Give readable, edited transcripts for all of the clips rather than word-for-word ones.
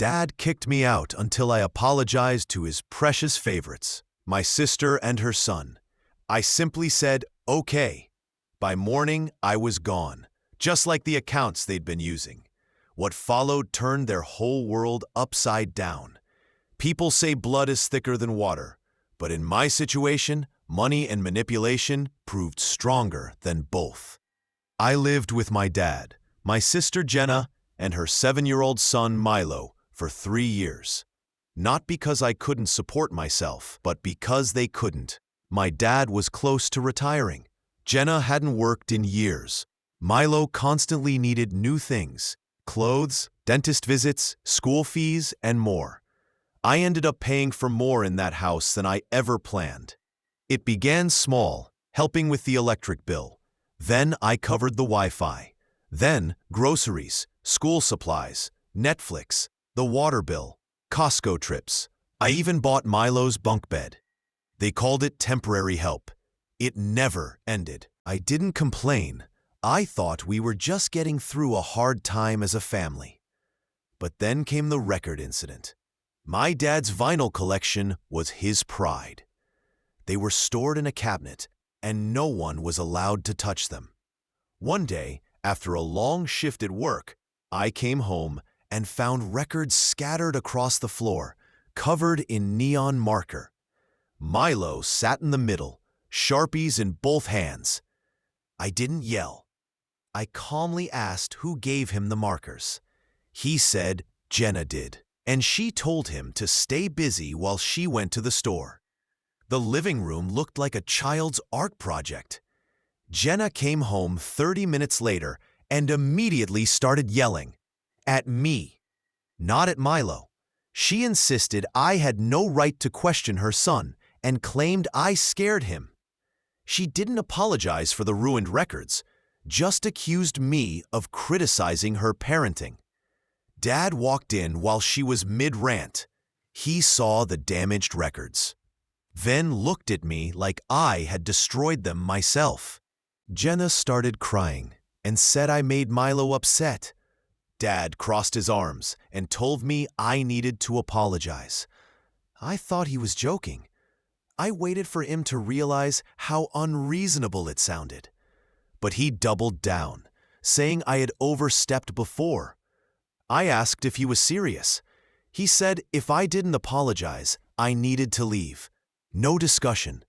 Dad kicked me out until I apologized to his precious favorites, my sister and her son. I simply said, okay. By morning, I was gone, just like the accounts they'd been using. What followed turned their whole world upside down. People say blood is thicker than water, but in my situation, money and manipulation proved stronger than both. I lived with my dad, my sister Jenna, and her 7-year-old son Milo for 3 years. Not because I couldn't support myself, but because they couldn't. My dad was close to retiring. Jenna hadn't worked in years. Milo constantly needed new things: clothes, dentist visits, school fees, and more. I ended up paying for more in that house than I ever planned. It began small, helping with the electric bill. Then I covered the Wi-Fi. Then groceries, school supplies, Netflix, the water bill, Costco trips. I even bought Milo's bunk bed. They called it temporary help. It never ended. I didn't complain. I thought we were just getting through a hard time as a family. But then came the record incident. My dad's vinyl collection was his pride. They were stored in a cabinet, and no one was allowed to touch them. One day, after a long shift at work, I came home and found records scattered across the floor, covered in neon marker. Milo sat in the middle, Sharpies in both hands. I didn't yell. I calmly asked who gave him the markers. He said Jenna did, and she told him to stay busy while she went to the store. The living room looked like a child's art project. Jenna came home 30 minutes later and immediately started yelling. At me, not at Milo. She insisted I had no right to question her son and claimed I scared him. She didn't apologize for the ruined records, just accused me of criticizing her parenting. Dad walked in while she was mid-rant. He saw the damaged records, then looked at me like I had destroyed them myself. Jenna started crying and said I made Milo upset. Dad crossed his arms and told me I needed to apologize. I thought he was joking. I waited for him to realize how unreasonable it sounded. But he doubled down, saying I had overstepped before. I asked if he was serious. He said if I didn't apologize, I needed to leave. No discussion.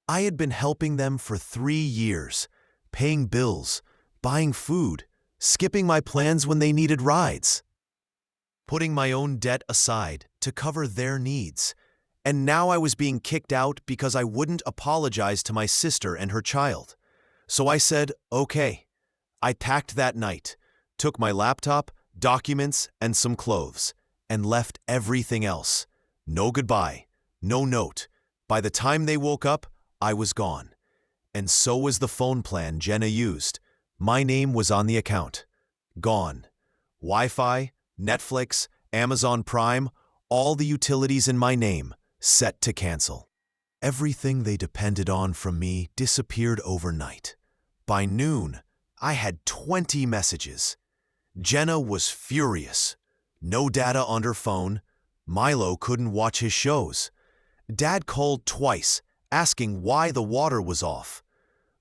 I had been helping them for 3 years, paying bills, buying food, skipping my plans when they needed rides, putting my own debt aside to cover their needs. And now I was being kicked out because I wouldn't apologize to my sister and her child. So I said, okay. I packed that night, took my laptop, documents, and some clothes, and left everything else. No goodbye, no note. By the time they woke up, I was gone. And so was the phone plan Jenna used. My name was on the account. Gone. Wi-Fi, Netflix, Amazon Prime, all the utilities in my name, set to cancel. Everything they depended on from me disappeared overnight. By noon, I had 20 messages. Jenna was furious. No data on her phone. Milo couldn't watch his shows. Dad called twice, asking why the water was off.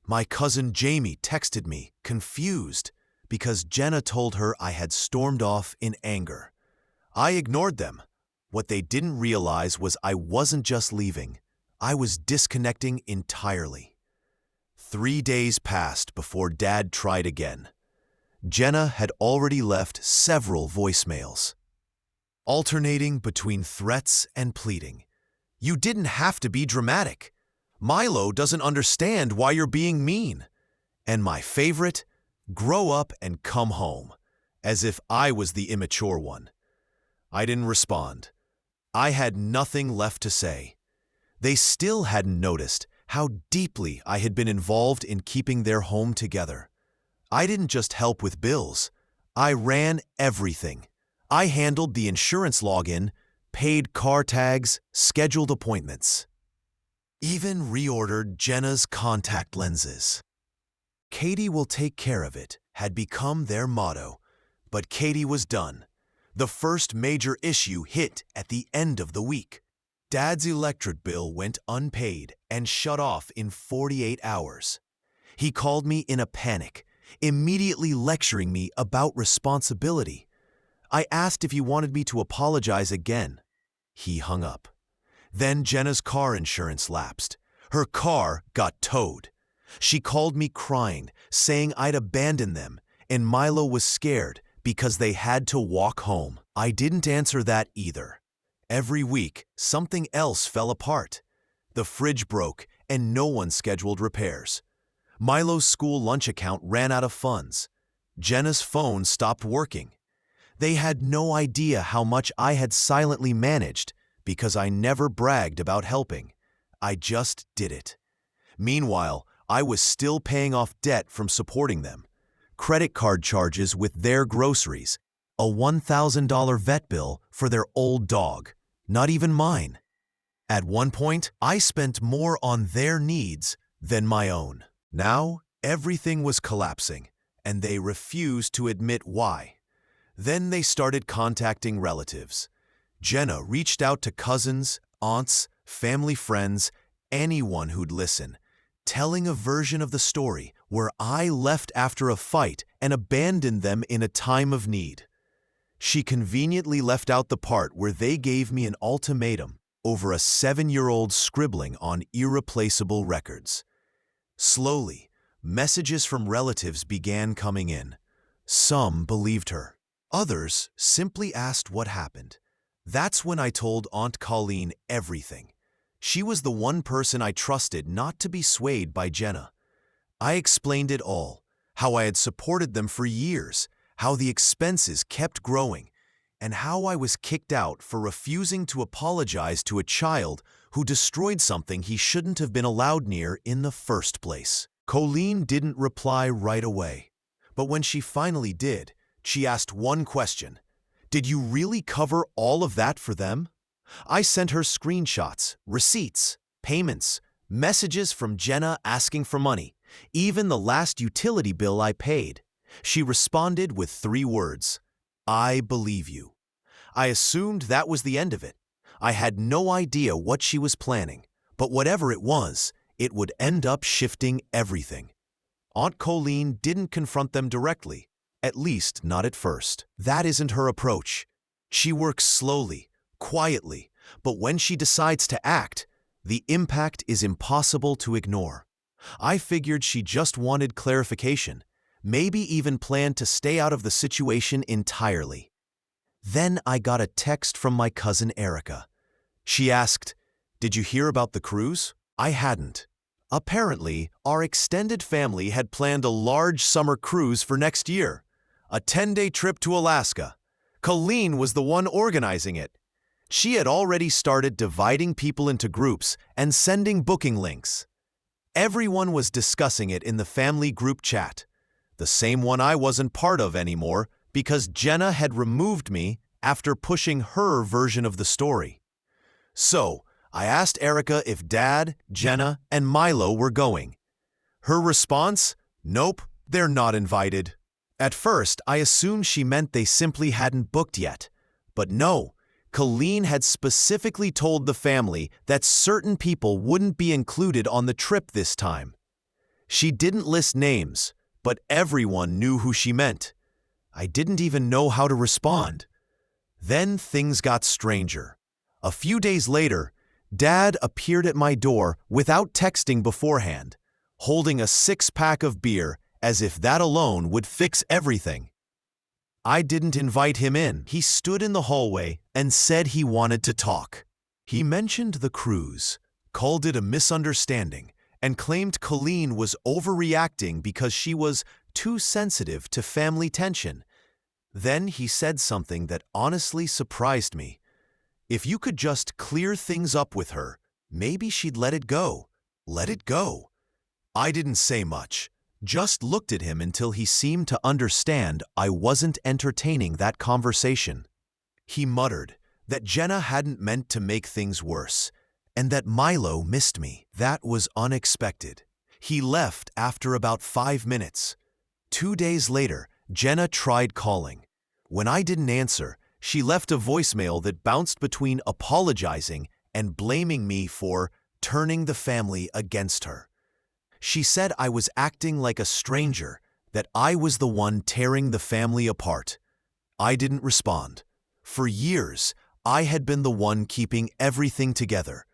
My cousin Jamie texted me, confused, because Jenna told her I had stormed off in anger. I ignored them. What they didn't realize was I wasn't just leaving. I was disconnecting entirely. 3 days passed before Dad tried again. Jenna had already left several voicemails, alternating between threats and pleading. You didn't have to be dramatic. Milo doesn't understand why you're being mean. And my favorite, grow up and come home, as if I was the immature one. I didn't respond. I had nothing left to say. They still hadn't noticed how deeply I had been involved in keeping their home together. I didn't just help with bills. I ran everything. I handled the insurance login, paid car tags, scheduled appointments. Even reordered Jenna's contact lenses. Katie will take care of it had become their motto, but Katie was done. The first major issue hit at the end of the week. Dad's electric bill went unpaid and shut off in 48 hours. He called me in a panic, immediately lecturing me about responsibility. I asked if he wanted me to apologize again. He hung up. Then Jenna's car insurance lapsed. Her car got towed. She called me crying, saying I'd abandoned them, and Milo was scared because they had to walk home. I didn't answer that either. Every week, something else fell apart. The fridge broke, and no one scheduled repairs. Milo's school lunch account ran out of funds. Jenna's phone stopped working. They had no idea how much I had silently managed because I never bragged about helping. I just did it. Meanwhile, I was still paying off debt from supporting them. Credit card charges with their groceries, a $1,000 vet bill for their old dog, not even mine. At one point, I spent more on their needs than my own. Now, everything was collapsing, and they refused to admit why. Then they started contacting relatives. Jenna reached out to cousins, aunts, family friends, anyone who'd listen, telling a version of the story where I left after a fight and abandoned them in a time of need. She conveniently left out the part where they gave me an ultimatum over a 7-year-old scribbling on irreplaceable records. Slowly, messages from relatives began coming in. Some believed her. Others simply asked what happened. That's when I told Aunt Colleen everything. She was the one person I trusted not to be swayed by Jenna. I explained it all, how I had supported them for years, how the expenses kept growing, and how I was kicked out for refusing to apologize to a child who destroyed something he shouldn't have been allowed near in the first place. Colleen didn't reply right away, but when she finally did, she asked one question. Did you really cover all of that for them? I sent her screenshots, receipts, payments, messages from Jenna asking for money, even the last utility bill I paid. She responded with 3 words, "I believe you." I assumed that was the end of it. I had no idea what she was planning, but whatever it was, it would end up shifting everything. Aunt Colleen didn't confront them directly, at least not at first. That isn't her approach. She works slowly, quietly, but when she decides to act, the impact is impossible to ignore. I figured she just wanted clarification, maybe even planned to stay out of the situation entirely. Then I got a text from my cousin Erica. She asked, "Did you hear about the cruise?" I hadn't. Apparently, our extended family had planned a large summer cruise for next year, a 10-day trip to Alaska. Colleen was the one organizing it. She had already started dividing people into groups and sending booking links. Everyone was discussing it in the family group chat, the same one I wasn't part of anymore because Jenna had removed me after pushing her version of the story. So, I asked Erica if Dad, Jenna, and Milo were going. Her response? Nope, they're not invited. At first, I assumed she meant they simply hadn't booked yet. But no, Colleen had specifically told the family that certain people wouldn't be included on the trip this time. She didn't list names, but everyone knew who she meant. I didn't even know how to respond. Then things got stranger. A few days later, Dad appeared at my door without texting beforehand, holding a 6-pack of beer as if that alone would fix everything. I didn't invite him in. He stood in the hallway and said he wanted to talk. He mentioned the cruise, called it a misunderstanding, and claimed Colleen was overreacting because she was too sensitive to family tension. Then he said something that honestly surprised me. If you could just clear things up with her, maybe she'd let it go. Let it go. I didn't say much, just looked at him until he seemed to understand I wasn't entertaining that conversation. He muttered that Jenna hadn't meant to make things worse, and that Milo missed me. That was unexpected. He left after about 5 minutes. 2 days later, Jenna tried calling. When I didn't answer, She left a voicemail that bounced between apologizing and blaming me for turning the family against her. She said I was acting like a stranger, that I was the one tearing the family apart. I didn't respond. For years, I had been the one keeping everything together,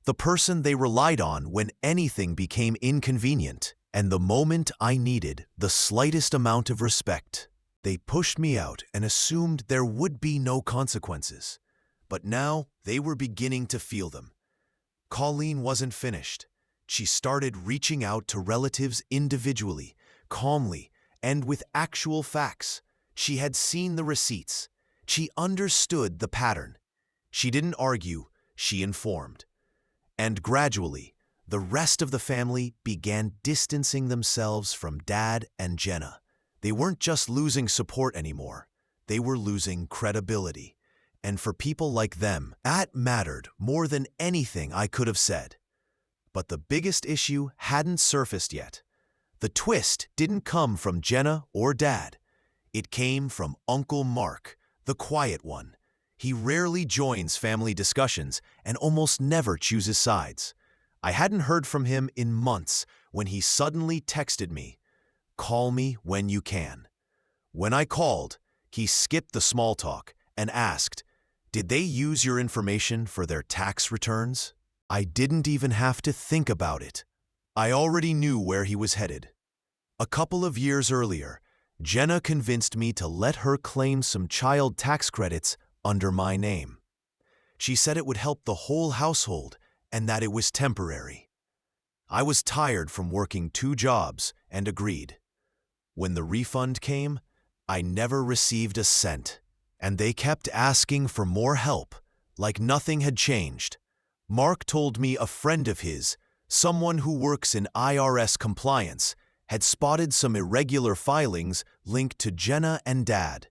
the person they relied on when anything became inconvenient, and the moment I needed the slightest amount of respect. They pushed me out and assumed there would be no consequences. But now they were beginning to feel them. Colleen wasn't finished. She started reaching out to relatives individually, calmly, and with actual facts. She had seen the receipts. She understood the pattern. She didn't argue, she informed. And gradually, the rest of the family began distancing themselves from Dad and Jenna. They weren't just losing support anymore. They were losing credibility. And for people like them, that mattered more than anything I could have said. But the biggest issue hadn't surfaced yet. The twist didn't come from Jenna or Dad. It came from Uncle Mark, the quiet one. He rarely joins family discussions and almost never chooses sides. I hadn't heard from him in months when he suddenly texted me, "Call me when you can." When I called, he skipped the small talk and asked, "Did they use your information for their tax returns?" I didn't even have to think about it. I already knew where he was headed. A couple of years earlier, Jenna convinced me to let her claim some child tax credits under my name. She said it would help the whole household and that it was temporary. I was tired from working 2 jobs and agreed. When the refund came, I never received a cent, and they kept asking for more help, like nothing had changed. Mark told me a friend of his, someone who works in IRS compliance, had spotted some irregular filings linked to Jenna and Dad.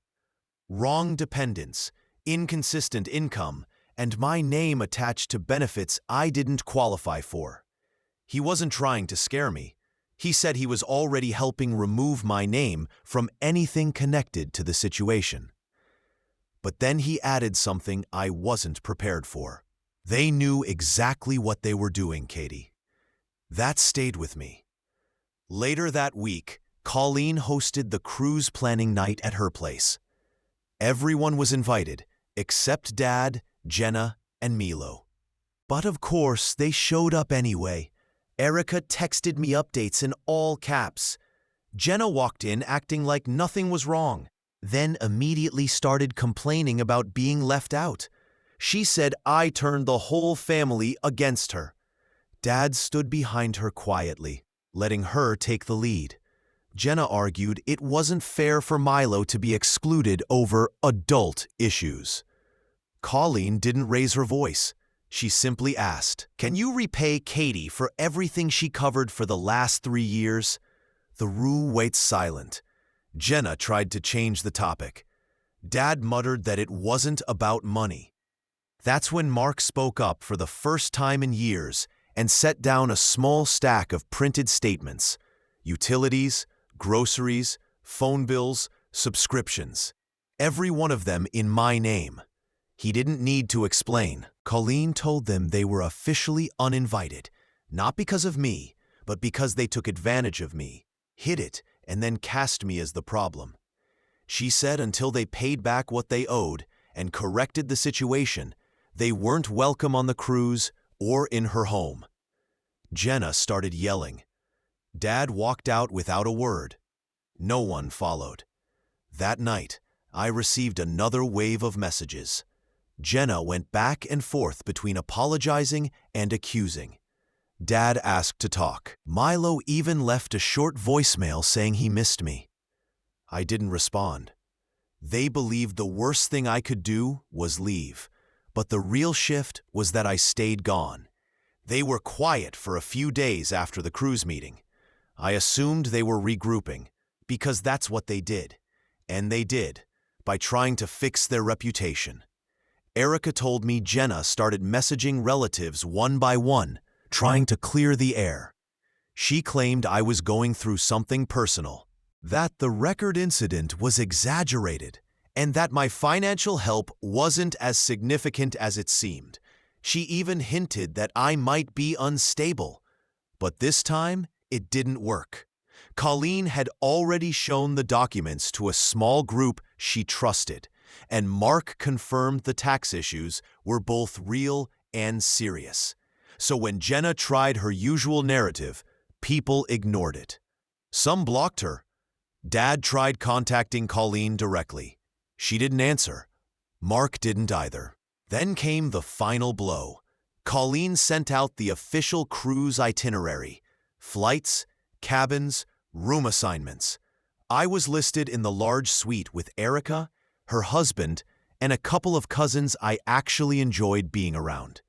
Wrong dependents, inconsistent income, and my name attached to benefits I didn't qualify for. He wasn't trying to scare me. He said he was already helping remove my name from anything connected to the situation. But then he added something I wasn't prepared for. They knew exactly what they were doing, Katie. That stayed with me. Later that week, Colleen hosted the cruise planning night at her place. Everyone was invited, except Dad, Jenna, and Milo. But of course, they showed up anyway. Erica texted me updates in all caps. Jenna walked in acting like nothing was wrong, then immediately started complaining about being left out. She said I turned the whole family against her. Dad stood behind her quietly, letting her take the lead. Jenna argued it wasn't fair for Milo to be excluded over adult issues. Colleen didn't raise her voice. She simply asked, "Can you repay Katie for everything she covered for the last 3 years?" The room went silent. Jenna tried to change the topic. Dad muttered that it wasn't about money. That's when Mark spoke up for the first time in years and set down a small stack of printed statements: utilities, groceries, phone bills, subscriptions, every one of them in my name. He didn't need to explain. Colleen told them they were officially uninvited, not because of me, but because they took advantage of me, hid it, and then cast me as the problem. She said until they paid back what they owed and corrected the situation, they weren't welcome on the cruise or in her home. Jenna started yelling. Dad walked out without a word. No one followed. That night, I received another wave of messages. Jenna went back and forth between apologizing and accusing. Dad asked to talk. Milo even left a short voicemail saying he missed me. I didn't respond. They believed the worst thing I could do was leave, but the real shift was that I stayed gone. They were quiet for a few days after the cruise meeting. I assumed they were regrouping, because that's what they did. And they did, by trying to fix their reputation. Erica told me Jenna started messaging relatives one by one, trying to clear the air. She claimed I was going through something personal, that the record incident was exaggerated, and that my financial help wasn't as significant as it seemed. She even hinted that I might be unstable. But this time, it didn't work. Colleen had already shown the documents to a small group she trusted, and Mark confirmed the tax issues were both real and serious. So when Jenna tried her usual narrative, people ignored it. Some blocked her. Dad tried contacting Colleen directly. She didn't answer. Mark didn't either. Then came the final blow. Colleen sent out the official cruise itinerary: flights, cabins, room assignments. I was listed in the large suite with Erica, her husband, and a couple of cousins I actually enjoyed being around.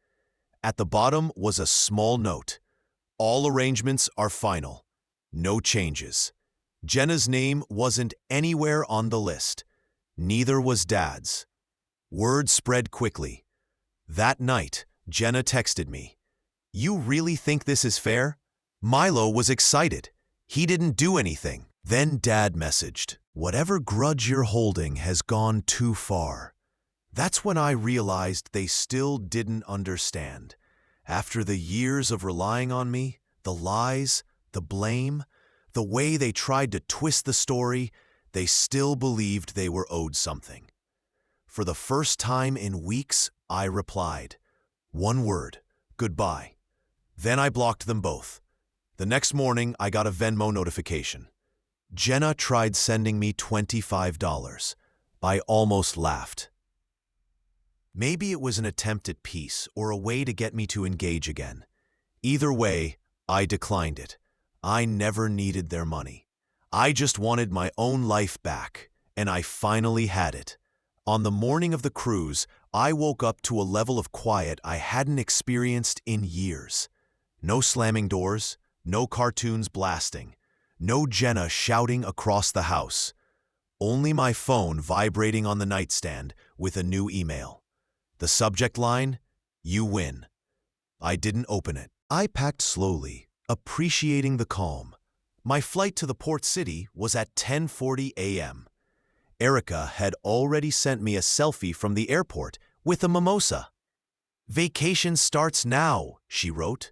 At the bottom was a small note: all arrangements are final. No changes. Jenna's name wasn't anywhere on the list. Neither was Dad's. Word spread quickly. That night, Jenna texted me, "You really think this is fair?" Milo was excited. He didn't do anything. Then Dad messaged, "Whatever grudge you're holding has gone too far." That's when I realized they still didn't understand. After the years of relying on me, the lies, the blame, the way they tried to twist the story, they still believed they were owed something. For the first time in weeks, I replied. One word: goodbye. Then I blocked them both. The next morning, I got a Venmo notification. Jenna tried sending me $25. I almost laughed. Maybe it was an attempt at peace or a way to get me to engage again. Either way, I declined it. I never needed their money. I just wanted my own life back, and I finally had it. On the morning of the cruise, I woke up to a level of quiet I hadn't experienced in years. No slamming doors, no cartoons blasting, no Jenna shouting across the house. Only my phone vibrating on the nightstand with a new email. The subject line: "You win." I didn't open it. I packed slowly, appreciating the calm. My flight to the port city was at 10:40 a.m. Erica had already sent me a selfie from the airport with a mimosa. "Vacation starts now," she wrote.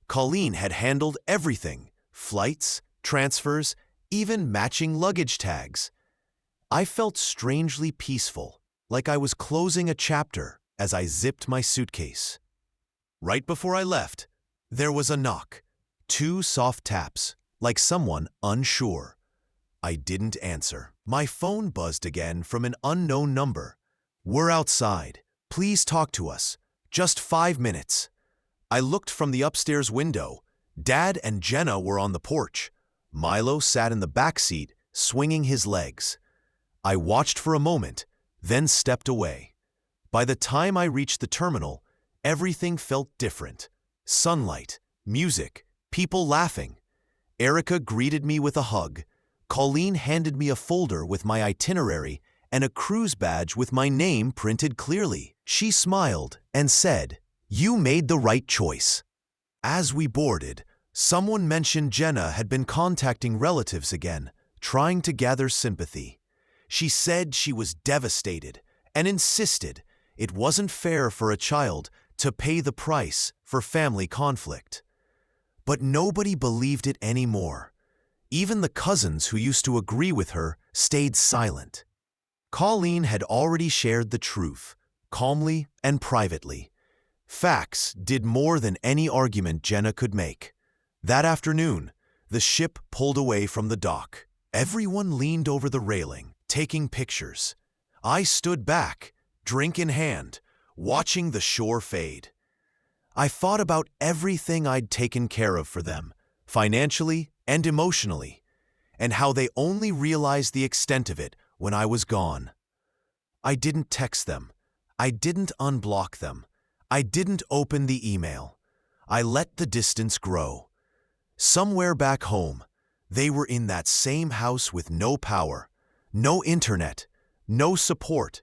Colleen had handled everything: flights, transfers, even matching luggage tags. I felt strangely peaceful, like I was closing a chapter as I zipped my suitcase. Right before I left, there was a knock. 2 soft taps, like someone unsure. I didn't answer. My phone buzzed again from an unknown number. "We're outside. Please talk to us. Just 5 minutes." I looked from the upstairs window. Dad and Jenna were on the porch. Milo sat in the back seat, swinging his legs. I watched for a moment, then stepped away. By the time I reached the terminal, everything felt different. Sunlight, music, people laughing. Erica greeted me with a hug. Colleen handed me a folder with my itinerary and a cruise badge with my name printed clearly. She smiled and said, "You made the right choice." As we boarded, someone mentioned Jenna had been contacting relatives again, trying to gather sympathy. She said she was devastated and insisted it wasn't fair for a child to pay the price for family conflict. But nobody believed it anymore. Even the cousins who used to agree with her stayed silent. Colleen had already shared the truth, calmly and privately. Facts did more than any argument Jenna could make. That afternoon, the ship pulled away from the dock. Everyone leaned over the railing, taking pictures. I stood back, drink in hand, watching the shore fade. I thought about everything I'd taken care of for them, financially and emotionally, and how they only realized the extent of it when I was gone. I didn't text them. I didn't unblock them. I didn't open the email. I let the distance grow. Somewhere back home, they were in that same house with no power, no internet, no support,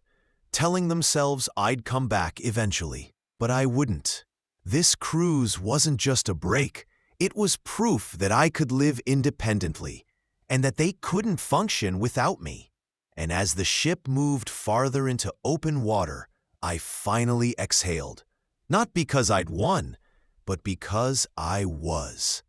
telling themselves I'd come back eventually. But I wouldn't. This cruise wasn't just a break. It was proof that I could live independently and that they couldn't function without me. And as the ship moved farther into open water, I finally exhaled. Not because I'd won, but because I was.